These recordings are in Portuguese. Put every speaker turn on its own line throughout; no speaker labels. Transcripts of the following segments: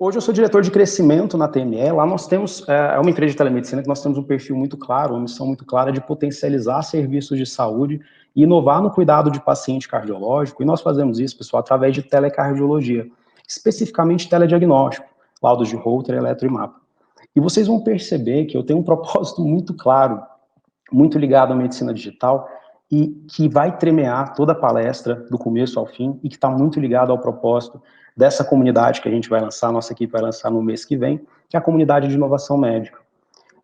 Hoje eu sou diretor de crescimento na TME. Lá nós temos, é uma empresa de telemedicina que nós temos um perfil muito claro, uma missão muito clara de potencializar serviços de saúde e inovar no cuidado de paciente cardiológico. E nós fazemos isso, pessoal, através de telecardiologia, especificamente telediagnóstico, laudos de Holter, eletroimapa. E vocês vão perceber que eu tenho um propósito muito claro, muito ligado à medicina digital, e que vai tremear toda a palestra, do começo ao fim, e que está muito ligado ao propósito dessa comunidade que a gente vai lançar, a nossa equipe vai lançar no mês que vem, que é a comunidade de inovação médica.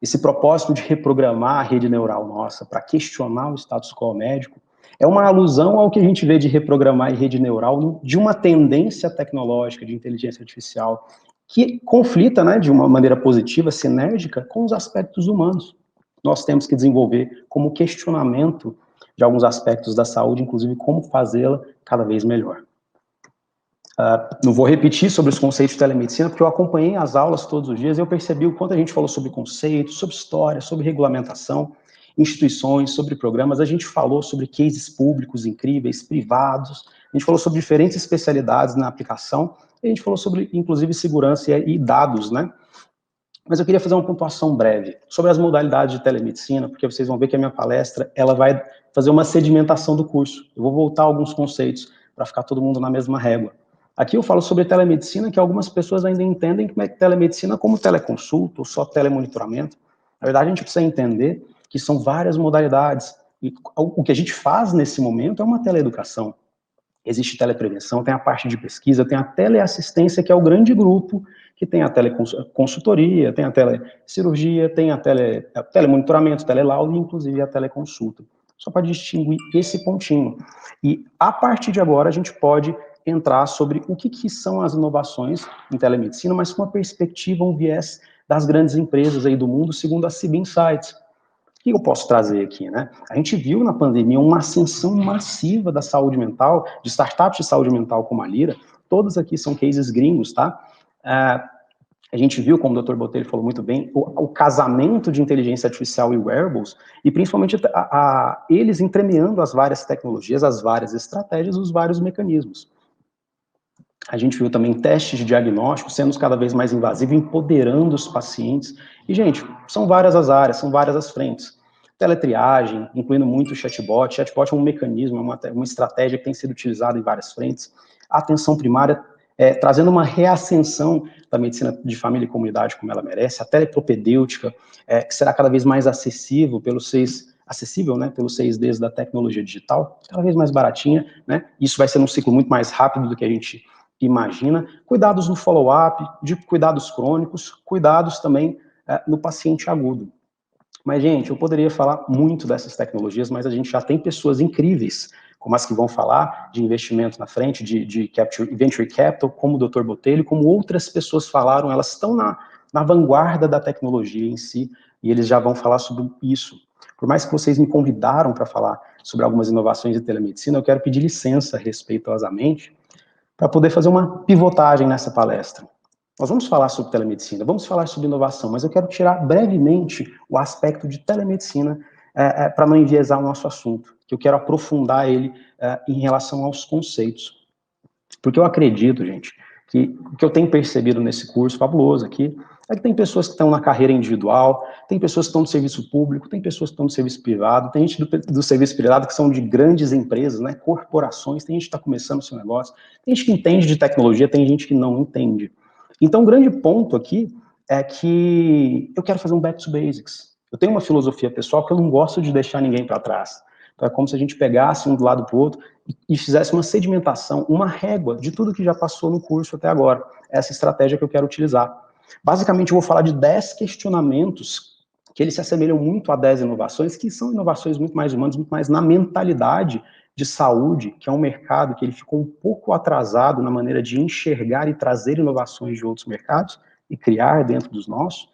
Esse propósito de reprogramar a rede neural nossa para questionar o status quo médico é uma alusão ao que a gente vê de reprogramar a rede neural de uma tendência tecnológica de inteligência artificial que conflita, né, de uma maneira positiva, sinérgica, com os aspectos humanos. Nós temos que desenvolver como questionamento de alguns aspectos da saúde, inclusive como fazê-la cada vez melhor. Não vou repetir sobre os conceitos de telemedicina, porque eu acompanhei as aulas todos os dias e eu percebi o quanto a gente falou sobre conceitos, sobre história, sobre regulamentação, instituições, sobre programas. A gente falou sobre cases públicos incríveis, privados, a gente falou sobre diferentes especialidades na aplicação, e a gente falou sobre, inclusive, segurança e dados, né? Mas eu queria fazer uma pontuação breve sobre as modalidades de telemedicina, porque vocês vão ver que a minha palestra ela vai fazer uma sedimentação do curso. Eu vou voltar a alguns conceitos para ficar todo mundo na mesma régua. Aqui eu falo sobre telemedicina, que algumas pessoas ainda entendem que telemedicina como teleconsulta ou só telemonitoramento. Na verdade, a gente precisa entender que são várias modalidades. E o que a gente faz nesse momento é uma teleeducação. Existe teleprevenção, tem a parte de pesquisa, tem a teleassistência, que é o grande grupo, que tem a teleconsultoria, tem a telecirurgia, tem a telemonitoramento, telelaudo e inclusive a teleconsulta. Só para distinguir esse pontinho. E a partir de agora a gente pode entrar sobre o que são as inovações em telemedicina, mas com uma perspectiva, um viés das grandes empresas aí do mundo, segundo a CIB Insights. O que eu posso trazer aqui, né? A gente viu na pandemia uma ascensão massiva da saúde mental, de startups de saúde mental como a Lyra. Todos aqui são cases gringos, tá? A gente viu, como o Dr. Botelho falou muito bem, o casamento de inteligência artificial e wearables, e principalmente eles entremeando as várias tecnologias, as várias estratégias, os vários mecanismos. A gente viu também testes de diagnóstico sendo cada vez mais invasivos, empoderando os pacientes. E, gente, são várias as áreas, são várias as frentes. Teletriagem, incluindo muito o chatbot. Chatbot é um mecanismo, uma estratégia que tem sido utilizada em várias frentes. A atenção primária, trazendo uma reascensão da medicina de família e comunidade como ela merece. A telepropedêutica, que será cada vez mais acessível pelos né, pelos 6Ds da tecnologia digital, cada vez mais baratinha, né? Isso vai ser um ciclo muito mais rápido do que a gente imagina. Cuidados no follow-up, de cuidados crônicos, cuidados também no paciente agudo. Mas, gente, eu poderia falar muito dessas tecnologias, mas a gente já tem pessoas incríveis, como as que vão falar de investimento na frente, de venture capital, como o Dr. Botelho, como outras pessoas falaram, elas estão na vanguarda da tecnologia em si, e eles já vão falar sobre isso. Por mais que vocês me convidaram para falar sobre algumas inovações de telemedicina, eu quero pedir licença respeitosamente para poder fazer uma pivotagem nessa palestra. Nós vamos falar sobre telemedicina, vamos falar sobre inovação, mas eu quero tirar brevemente o aspecto de telemedicina para não enviesar o nosso assunto, que eu quero aprofundar ele em relação aos conceitos. Porque eu acredito, gente, que o que eu tenho percebido nesse curso fabuloso aqui é que tem pessoas que estão na carreira individual, tem pessoas que estão no serviço público, tem pessoas que estão no serviço privado, tem gente do serviço privado que são de grandes empresas, né, corporações, tem gente que está começando o seu negócio, tem gente que entende de tecnologia, tem gente que não entende. Então, o grande ponto aqui é que eu quero fazer um back to basics. Eu tenho uma filosofia pessoal que eu não gosto de deixar ninguém para trás. Então, é como se a gente pegasse um do lado para o outro e fizesse uma sedimentação, uma régua de tudo que já passou no curso até agora. Essa estratégia que eu quero utilizar. Basicamente, eu vou falar de 10 questionamentos que eles se assemelham muito a 10 inovações, que são inovações muito mais humanas, muito mais na mentalidade de saúde, que é um mercado que ele ficou um pouco atrasado na maneira de enxergar e trazer inovações de outros mercados e criar dentro dos nossos,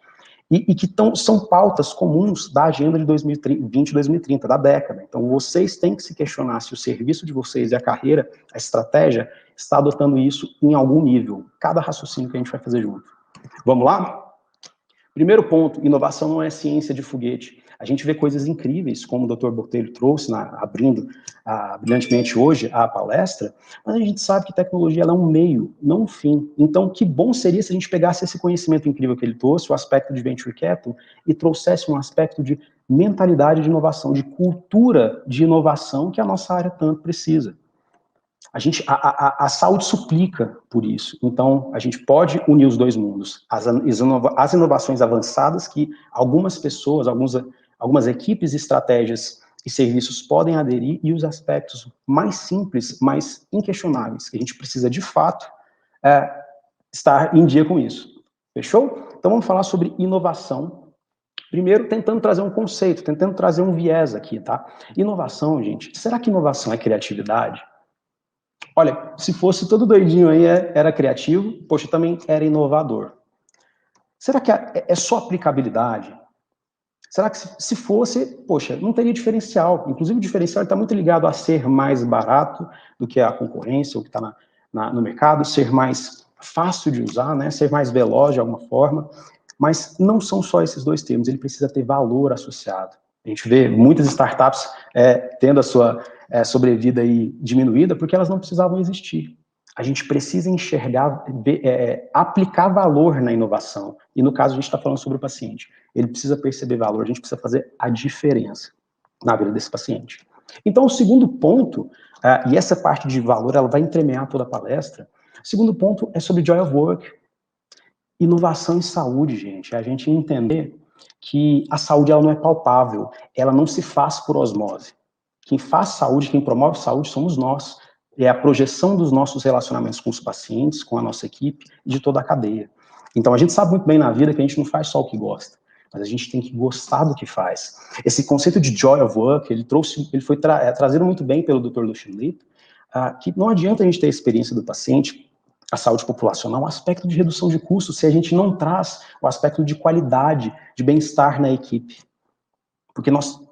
e que são pautas comuns da agenda de 2020 e 2030, da década. Então, vocês têm que se questionar se o serviço de vocês e a carreira, a estratégia, está adotando isso em algum nível. Cada raciocínio que a gente vai fazer junto. Vamos lá? Primeiro ponto, inovação não é ciência de foguete. A gente vê coisas incríveis, como o Dr. Botelho trouxe, abrindo brilhantemente hoje a palestra, mas a gente sabe que tecnologia ela é um meio, não um fim. Então, que bom seria se a gente pegasse esse conhecimento incrível que ele trouxe, o aspecto de Venture Capital, e trouxesse um aspecto de mentalidade de inovação, de cultura de inovação que a nossa área tanto precisa. A saúde suplica por isso. Então, a gente pode unir os dois mundos. As inovações avançadas que algumas pessoas, algumas equipes, estratégias e serviços podem aderir, e os aspectos mais simples, mais inquestionáveis, que a gente precisa, de fato, estar em dia com isso. Fechou? Então, vamos falar sobre inovação. Primeiro, tentando trazer um conceito, tentando trazer um viés aqui, tá? Inovação, gente, será que inovação é criatividade? Olha, se fosse todo doidinho aí, era criativo, poxa, também era inovador. Será que é só aplicabilidade? Será que se fosse, poxa, não teria diferencial? Inclusive o diferencial está muito ligado a ser mais barato do que a concorrência, o que está no mercado, ser mais fácil de usar, né? Ser mais veloz de alguma forma. Mas não são só esses dois termos, ele precisa ter valor associado. A gente vê muitas startups tendo a sua sobrevida aí diminuída porque elas não precisavam existir. A gente precisa enxergar, aplicar valor na inovação. E no caso a gente está falando sobre o paciente. Ele precisa perceber valor, a gente precisa fazer a diferença na vida desse paciente. Então o segundo ponto, e essa parte de valor ela vai entremear toda a palestra, o segundo ponto é sobre Joy of Work. Inovação em saúde, gente, é a gente entender que a saúde ela não é palpável, ela não se faz por osmose. Quem faz saúde, quem promove saúde somos nós. É a projeção dos nossos relacionamentos com os pacientes, com a nossa equipe e de toda a cadeia. Então a gente sabe muito bem na vida que a gente não faz só o que gosta, mas a gente tem que gostar do que faz. Esse conceito de joy of work, ele foi trazido muito bem pelo Dr. Lucian Leap, que não adianta a gente ter a experiência do paciente, a saúde populacional, um aspecto de redução de custos, se a gente não traz o aspecto de qualidade, de bem-estar na equipe. Porque nós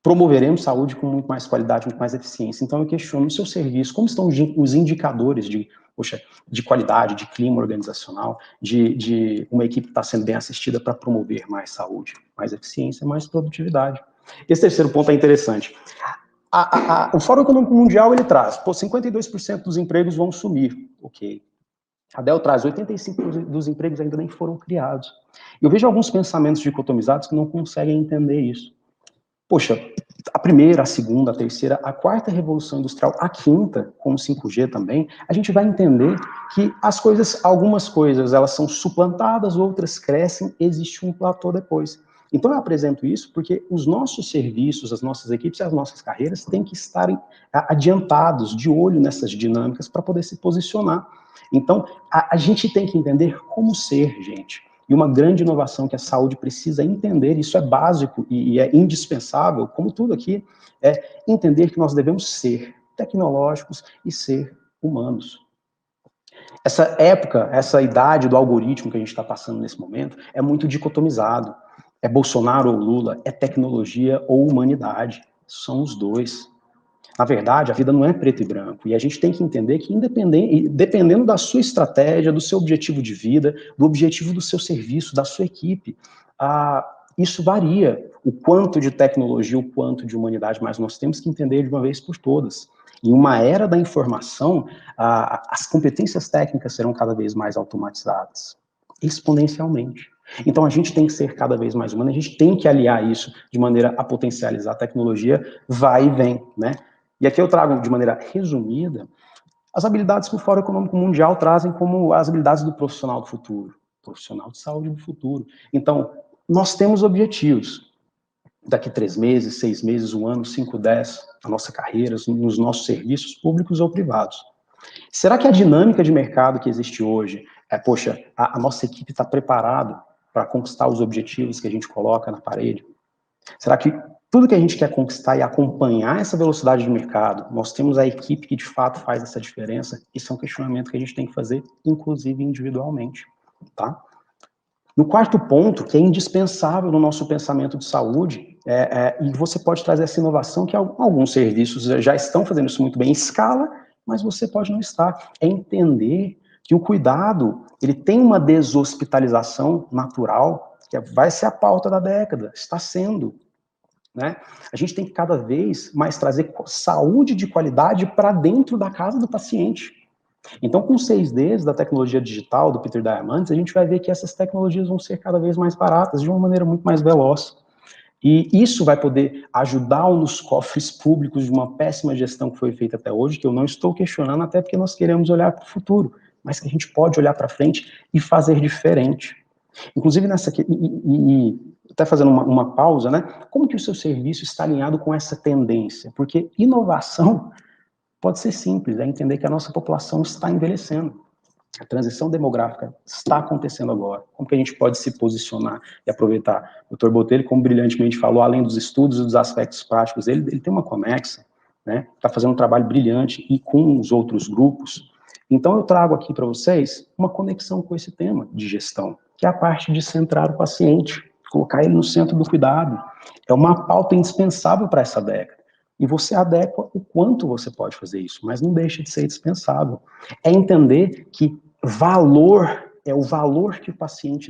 promoveremos saúde com muito mais qualidade, muito mais eficiência. Então eu questiono no seu serviço, como estão os indicadores de qualidade, de clima organizacional, de uma equipe que está sendo bem assistida para promover mais saúde, mais eficiência, mais produtividade. Esse terceiro ponto é interessante. O Fórum Econômico Mundial, ele traz, 52% dos empregos vão sumir, ok. A Dell traz 85% dos empregos ainda nem foram criados. Eu vejo alguns pensamentos dicotomizados que não conseguem entender isso. Poxa, a primeira, a segunda, a terceira, a quarta revolução industrial, a quinta, com o 5G também, a gente vai entender que algumas coisas, elas são suplantadas, outras crescem, existe um platô depois. Então eu apresento isso porque os nossos serviços, as nossas equipes e as nossas carreiras têm que estarem adiantados, de olho nessas dinâmicas para poder se posicionar. Então, a gente tem que entender como ser, gente. E uma grande inovação que a saúde precisa entender, isso é básico e é indispensável, como tudo aqui, é entender que nós devemos ser tecnológicos e ser humanos. Essa época, essa idade do algoritmo que a gente está passando nesse momento, é muito dicotomizado. É Bolsonaro ou Lula, é tecnologia ou humanidade. São os dois. Na verdade, a vida não é preto e branco, e a gente tem que entender que, dependendo da sua estratégia, do seu objetivo de vida, do objetivo do seu serviço, da sua equipe, isso varia, o quanto de tecnologia, o quanto de humanidade, mas nós temos que entender de uma vez por todas. Em uma era da informação, as competências técnicas serão cada vez mais automatizadas, exponencialmente. Então a gente tem que ser cada vez mais humano, a gente tem que aliar isso de maneira a potencializar a tecnologia, vai e vem, né? E aqui eu trago de maneira resumida as habilidades que o Fórum Econômico Mundial trazem como as habilidades do profissional do futuro, profissional de saúde do futuro. Então, nós temos objetivos. Daqui 3 meses, 6 meses, 1 ano, 5, 10, a nossa carreira, nos nossos serviços públicos ou privados. Será que a dinâmica de mercado que existe hoje, poxa, a nossa equipe está preparada para conquistar os objetivos que a gente coloca na parede? Será que tudo que a gente quer conquistar e acompanhar essa velocidade de mercado, nós temos a equipe que de fato faz essa diferença? Isso é um questionamento que a gente tem que fazer, inclusive individualmente, tá? No quarto ponto, que é indispensável no nosso pensamento de saúde, e você pode trazer essa inovação, que alguns serviços já estão fazendo isso muito bem em escala, mas você pode não estar, é entender que o cuidado, ele tem uma deshospitalização natural, que vai ser a pauta da década, está sendo. né? A gente tem que cada vez mais trazer saúde de qualidade para dentro da casa do paciente. Então, com os 6Ds da tecnologia digital do Peter Diamandis, a gente vai ver que essas tecnologias vão ser cada vez mais baratas, de uma maneira muito mais veloz. E isso vai poder ajudar nos cofres públicos de uma péssima gestão que foi feita até hoje, que eu não estou questionando, até porque nós queremos olhar para o futuro, mas que a gente pode olhar para frente e fazer diferente. Inclusive, nessa aqui, até fazendo uma pausa, né? Como que o seu serviço está alinhado com essa tendência? Porque inovação pode ser simples, é entender que a nossa população está envelhecendo. A transição demográfica está acontecendo agora. Como que a gente pode se posicionar e aproveitar? O Dr. Botelho, como brilhantemente falou, além dos estudos e dos aspectos práticos, ele tem uma conexa, né? Está fazendo um trabalho brilhante e com os outros grupos. Então, eu trago aqui para vocês uma conexão com esse tema de gestão, que é a parte de centrar o paciente, colocar ele no centro do cuidado. É uma pauta indispensável para essa década. E você adequa o quanto você pode fazer isso, mas não deixa de ser indispensável. É entender que valor é o valor que o paciente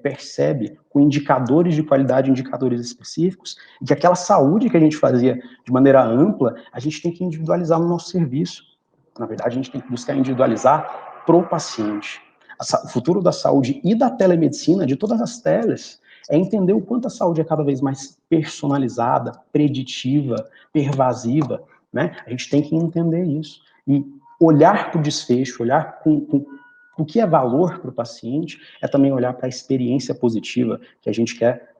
percebe com indicadores de qualidade, indicadores específicos, e que aquela saúde que a gente fazia de maneira ampla, a gente tem que individualizar no nosso serviço. Na verdade, a gente tem que buscar individualizar pro paciente. O futuro da saúde e da telemedicina, de todas as teles, é entender o quanto a saúde é cada vez mais personalizada, preditiva, pervasiva, né? A gente tem que entender isso. E olhar para o desfecho, olhar com o que é valor para o paciente, é também olhar para a experiência positiva que a gente quer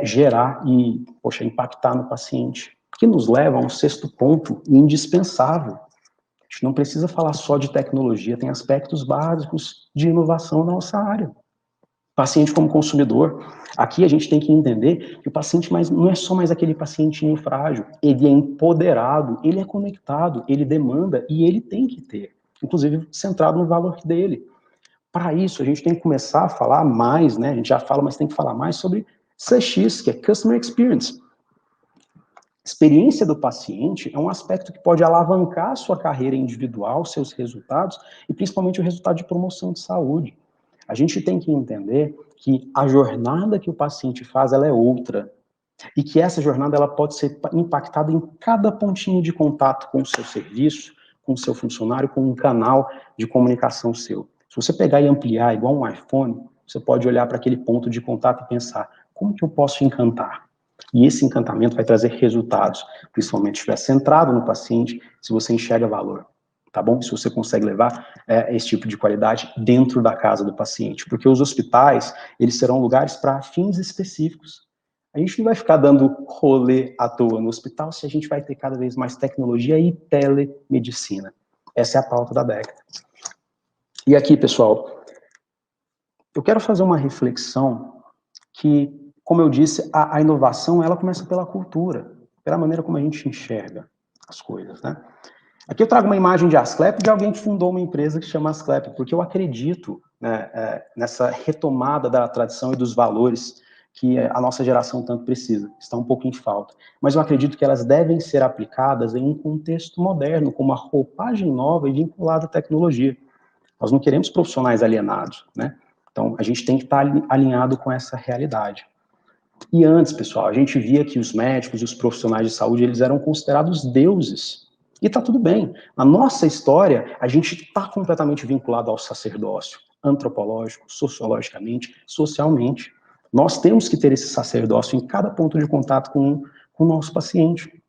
gerar e, poxa, impactar no paciente. Que nos leva a um sexto ponto indispensável. A gente não precisa falar só de tecnologia, tem aspectos básicos de inovação na nossa área. Paciente como consumidor, aqui a gente tem que entender que o paciente não é só mais aquele pacientinho frágil, ele é empoderado, ele é conectado, ele demanda e ele tem que ter, inclusive centrado no valor dele. Para isso, a gente tem que começar a falar mais, né? A gente já fala, mas tem que falar mais sobre CX, que é Customer Experience. Experiência do paciente é um aspecto que pode alavancar a sua carreira individual, seus resultados, e principalmente o resultado de promoção de saúde. A gente tem que entender que a jornada que o paciente faz, ela é outra. E que essa jornada ela pode ser impactada em cada pontinho de contato com o seu serviço, com o seu funcionário, com um canal de comunicação seu. Se você pegar e ampliar igual um iPhone, você pode olhar para aquele ponto de contato e pensar, como que eu posso encantar? E esse encantamento vai trazer resultados, principalmente se estiver centrado no paciente, se você enxerga valor, tá bom? Se você consegue levar esse tipo de qualidade dentro da casa do paciente, porque os hospitais, eles serão lugares para fins específicos. A gente não vai ficar dando rolê à toa no hospital se a gente vai ter cada vez mais tecnologia e telemedicina. Essa é a pauta da década. E aqui, pessoal, eu quero fazer uma reflexão que, como eu disse, a inovação, ela começa pela cultura, pela maneira como a gente enxerga as coisas, né? Aqui eu trago uma imagem de Asclepius, de alguém que fundou uma empresa que se chama Asclepius, porque eu acredito, né, nessa retomada da tradição e dos valores que a nossa geração tanto precisa. Está um pouco em falta. Mas eu acredito que elas devem ser aplicadas em um contexto moderno, com uma roupagem nova e vinculada à tecnologia. Nós não queremos profissionais alienados, né? Então, a gente tem que estar alinhado com essa realidade. E antes, pessoal, a gente via que os médicos e os profissionais de saúde, eles eram considerados deuses. E tá tudo bem. Na nossa história, a gente está completamente vinculado ao sacerdócio, antropológico, sociologicamente, socialmente. Nós temos que ter esse sacerdócio em cada ponto de contato com o nosso paciente,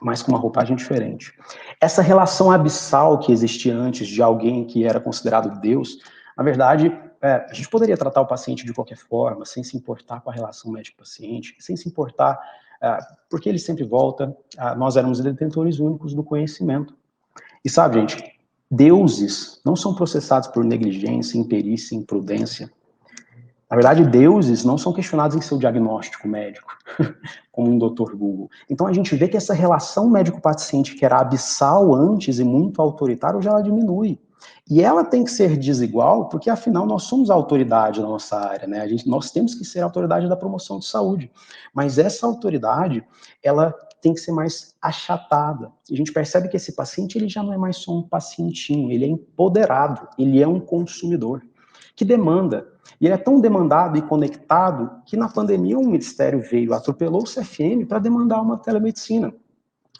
mas com uma roupagem diferente. Essa relação abissal que existia antes de alguém que era considerado Deus, na verdade, a gente poderia tratar o paciente de qualquer forma, sem se importar com a relação médico-paciente, sem se importar, porque ele sempre volta, nós éramos detentores únicos do conhecimento. E sabe, gente, deuses não são processados por negligência, imperícia, imprudência. Na verdade, deuses não são questionados em seu diagnóstico médico, como um Dr. Google. Então a gente vê que essa relação médico-paciente, que era abissal antes e muito autoritária, hoje ela diminui. E ela tem que ser desigual, porque afinal nós somos a autoridade na nossa área, né? Nós temos que ser a autoridade da promoção de saúde. Mas essa autoridade, ela tem que ser mais achatada. E a gente percebe que esse paciente, ele já não é mais só um pacientinho, ele é empoderado, ele é um consumidor, que demanda. E ele é tão demandado e conectado que na pandemia o Ministério veio, atropelou o CFM para demandar uma telemedicina.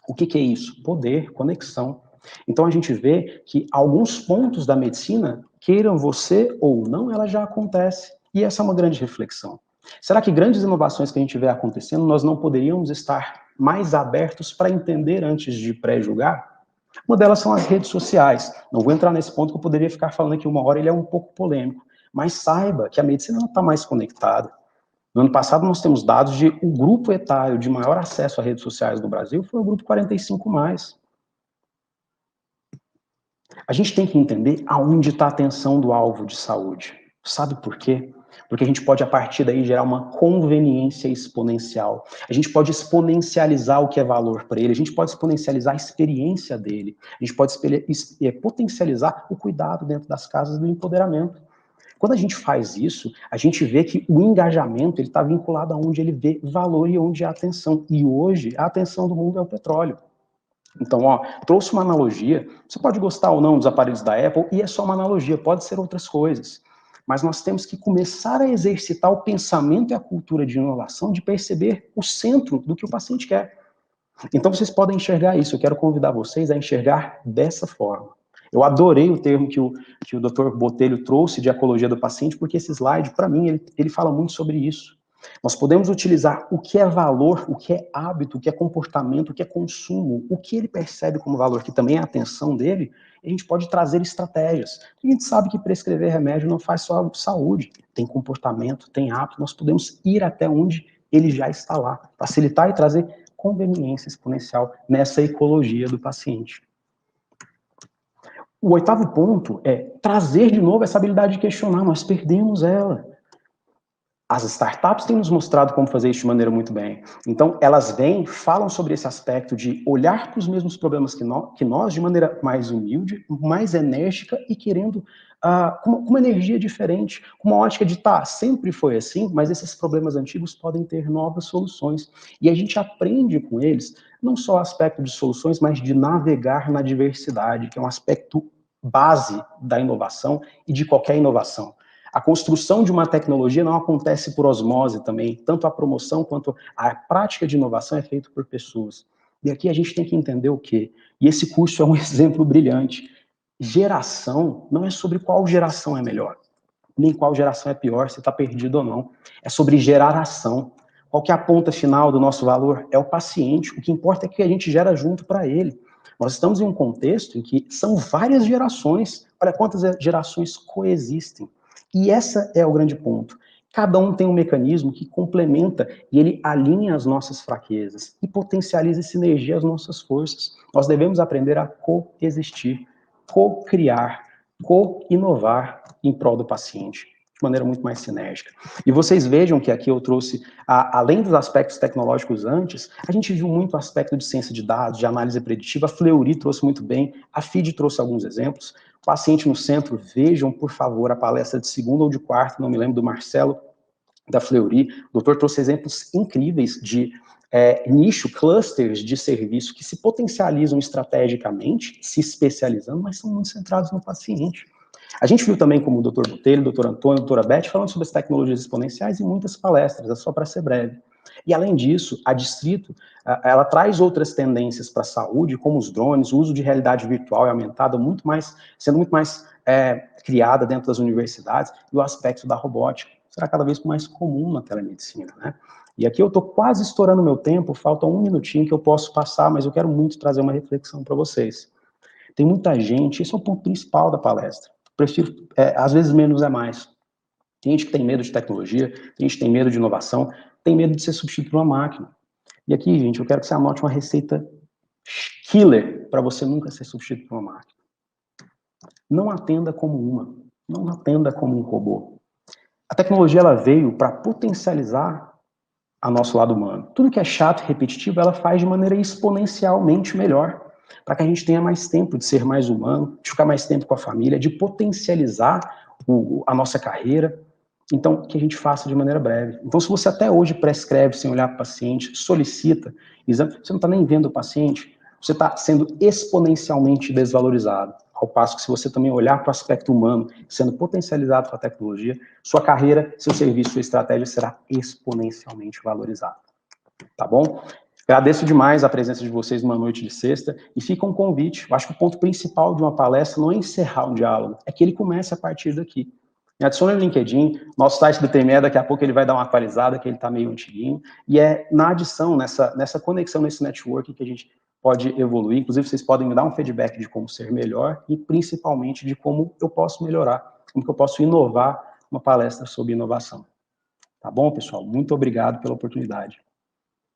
O que é isso? Poder, conexão. Então a gente vê que alguns pontos da medicina, queiram você ou não, ela já acontece. E essa é uma grande reflexão. Será que grandes inovações que a gente vê acontecendo, nós não poderíamos estar mais abertos para entender antes de pré-julgar? Uma delas são as redes sociais. Não vou entrar nesse ponto que eu poderia ficar falando aqui uma hora, ele é um pouco polêmico. Mas saiba que a medicina está mais conectada. No ano passado, nós temos dados de o grupo etário de maior acesso a redes sociais no Brasil foi o grupo 45+. A gente tem que entender aonde está a atenção do alvo de saúde. Sabe por quê? Porque a gente pode, a partir daí, gerar uma conveniência exponencial. A gente pode exponencializar o que é valor para ele, a gente pode exponencializar a experiência dele, a gente pode potencializar o cuidado dentro das casas do empoderamento. Quando a gente faz isso, a gente vê que o engajamento está vinculado aonde ele vê valor e onde há atenção. E hoje, a atenção do mundo é o petróleo. Então, trouxe uma analogia. Você pode gostar ou não dos aparelhos da Apple, e é só uma analogia, pode ser outras coisas. Mas nós temos que começar a exercitar o pensamento e a cultura de inovação, de perceber o centro do que o paciente quer. Então, vocês podem enxergar isso. Eu quero convidar vocês a enxergar dessa forma. Eu adorei o termo que o Dr. Botelho trouxe de ecologia do paciente, porque esse slide, para mim, ele fala muito sobre isso. Nós podemos utilizar o que é valor, o que é hábito, o que é comportamento, o que é consumo, o que ele percebe como valor, que também é a atenção dele, e a gente pode trazer estratégias. A gente sabe que prescrever remédio não faz só saúde, tem comportamento, tem hábito, nós podemos ir até onde ele já está lá, facilitar e trazer conveniência exponencial nessa ecologia do paciente. O 8º ponto é trazer de novo essa habilidade de questionar, nós perdemos ela. As startups têm nos mostrado como fazer isso de maneira muito bem. Então, elas vêm, falam sobre esse aspecto de olhar para os mesmos problemas que nós de maneira mais humilde, mais enérgica e querendo, com uma energia diferente, com uma ótica de, sempre foi assim, mas esses problemas antigos podem ter novas soluções. E a gente aprende com eles, não só o aspecto de soluções, mas de navegar na diversidade, que é um aspecto base da inovação e de qualquer inovação. A construção de uma tecnologia não acontece por osmose também, tanto a promoção quanto a prática de inovação é feita por pessoas. E aqui a gente tem que entender o quê? E esse curso é um exemplo brilhante. Geração não é sobre qual geração é melhor, nem qual geração é pior, se está perdido ou não. É sobre gerar ação. Qual que é a ponta final do nosso valor? É o paciente. O que importa é que a gente gera junto para ele. Nós estamos em um contexto em que são várias gerações. Olha quantas gerações coexistem. E esse é o grande ponto. Cada um tem um mecanismo que complementa e ele alinha as nossas fraquezas e potencializa e sinergia as nossas forças. Nós devemos aprender a coexistir, co-criar, co-inovar em prol do paciente, de maneira muito mais sinérgica. E vocês vejam que aqui eu trouxe, além dos aspectos tecnológicos antes, a gente viu muito o aspecto de ciência de dados, de análise preditiva, a Fleury trouxe muito bem, a FID trouxe alguns exemplos. Paciente no centro, vejam, por favor, a palestra de segunda ou de quarta, não me lembro, do Marcelo, da Fleury. O doutor trouxe exemplos incríveis de nicho, clusters de serviço que se potencializam estrategicamente, se especializando, mas são muito centrados no paciente. A gente viu também como o doutor Botelho, o doutor Antônio, a doutora Beth, falando sobre as tecnologias exponenciais em muitas palestras, é só para ser breve. E além disso, a Distrito, ela traz outras tendências para a saúde, como os drones, o uso de realidade virtual e aumentada, sendo muito mais criada dentro das universidades, e o aspecto da robótica será cada vez mais comum na telemedicina, né? E aqui eu estou quase estourando meu tempo, falta um minutinho que eu posso passar, mas eu quero muito trazer uma reflexão para vocês. Tem muita gente, esse é o ponto principal da palestra, prefiro, às vezes menos é mais. Tem gente que tem medo de tecnologia, tem gente que tem medo de inovação, tem medo de ser substituído por uma máquina. E aqui, gente, eu quero que você anote uma receita killer para você nunca ser substituído por uma máquina. Não atenda como não atenda como um robô. A tecnologia, ela veio para potencializar a nosso lado humano. Tudo que é chato e repetitivo, ela faz de maneira exponencialmente melhor, para que a gente tenha mais tempo de ser mais humano, de ficar mais tempo com a família, de potencializar a nossa carreira. Então, que a gente faça de maneira breve. Então, se você até hoje prescreve sem olhar para o paciente, solicita exame, você não está nem vendo o paciente, você está sendo exponencialmente desvalorizado. ao passo que se você também olhar para o aspecto humano, sendo potencializado com a tecnologia, sua carreira, seu serviço, sua estratégia será exponencialmente valorizada. Tá bom? Agradeço demais a presença de vocês numa noite de sexta, e fica um convite. Eu acho que o ponto principal de uma palestra não é encerrar um diálogo, é que ele comece a partir daqui. Me adicione no LinkedIn, nosso site do TME, daqui a pouco ele vai dar uma atualizada, que ele está meio antiguinho, e é na adição, nessa conexão, nesse network que a gente pode evoluir. Inclusive, vocês podem me dar um feedback de como ser melhor e, principalmente, de como eu posso melhorar, como que eu posso inovar uma palestra sobre inovação. Tá bom, pessoal? Muito obrigado pela oportunidade.